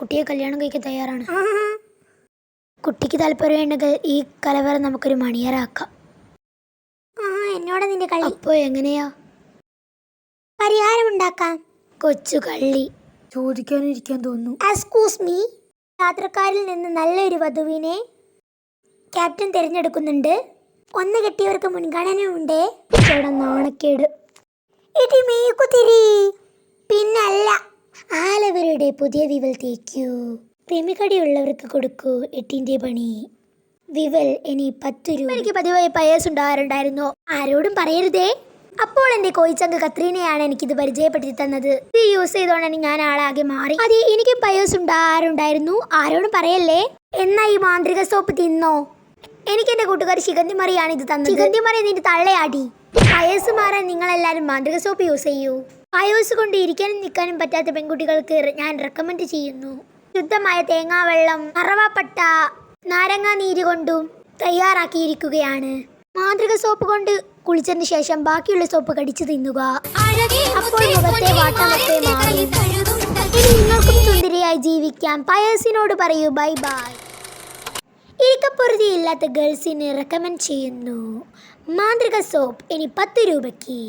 കുട്ടിയെ കല്യാണം കഴിക്കാൻ തയ്യാറാണ്. കുട്ടിക്ക് താല്പര്യമുണ്ടെങ്കിൽ ഈ കലവറ നമുക്കൊരു മണിയറാക്കാം. എന്നോട് നിന്റെ കളി. അപ്പോ എങ്ങനെയാ? പരിഹാരമുണ്ടാക്കാം. കൊച്ചു കള്ളി ചോദിക്കാനിരിക്കാൻ തോന്നുന്നു. എക്സ്ക്യൂസ് മീ, യാത്രക്കാരിൽ നിന്ന് നല്ലൊരു വധുവിനെ ക്യാപ്റ്റൻ തിരഞ്ഞെടുക്കുന്നുണ്ട്. ഒന്ന് കെട്ടിയവർക്ക് മുൻഗണനയുണ്ട്. ചേട്ടാ നാണക്കേട്. ഇടി മീക്കുതിരി. പിന്നല്ല, ആലവരുടെ പുതിയ വിവൽ തേക്കൂ. പ്രേമികടിയുള്ളവർക്ക് കൊടുക്കൂ 8ന്റെ പണി. വിവൽ ഇനി 10 രൂപ. എനിക്ക് പതിവായി പയേഴ്സ് ഉണ്ടാകാറുണ്ടായിരുന്നോ? ആരോടും പറയരുതേ. അപ്പോൾ എൻ്റെ കോയിച്ചങ്ക് കത്രീനയാണ് എനിക്കിത് പരിചയപ്പെടുത്തി തന്നത്. ഇത് യൂസ് ചെയ്തോണ്ടാണ് ഞാൻ ആളാകെ മാറി. അതെ, എനിക്ക് പയേഴ്സ് ഉണ്ടാകാറുണ്ടായിരുന്നു. ആരോടും പറയല്ലേ. എന്നാ ഈ മാന്ത്രിക സോപ്പ് തിന്നോ. എനിക്ക് എൻ്റെ കൂട്ടുകാരി ശിഖന്തിമറിയാണ് ഇത് തന്നത്. ശിഖന്തിമറി നിന്റെ തള്ളയാടി. പയേഴ്സ് മാറാൻ നിങ്ങളെല്ലാവരും മാന്ത്രിക സോപ്പ് യൂസ് ചെയ്യൂ. പയേഴ്സ് കൊണ്ട് ഇരിക്കാനും നിൽക്കാനും പറ്റാത്ത പെൺകുട്ടികൾക്ക് ഞാൻ റെക്കമെൻഡ് ചെയ്യുന്നു. ശുദ്ധമായ തേങ്ങാവെള്ളം, കറവാപ്പട്ട, നാരങ്ങാ നീര് കൊണ്ടും തയ്യാറാക്കിയിരിക്കുകയാണ്. മാന്ത്രിക സോപ്പ് കൊണ്ട് കുളിച്ചതിന് ശേഷം ബാക്കിയുള്ള സോപ്പ് കടിച്ചു തിന്നുക. അപ്പോൾ മുഖത്തെ വാട്ടമൊക്കെ മാറും. ഇനി നിങ്ങൾക്കും സുന്ദരിയായി ജീവിക്കാം. പയേഴ്സിനോട് പറയൂ ബൈ ബൈ. ഇരിക്കപ്പൊറുതിയില്ലാത്ത ഗേൾസിന് റെക്കമെൻഡ് ചെയ്യുന്നു. മാന്ത്രിക സോപ്പ് ഇനി 10 രൂപയ്ക്ക്.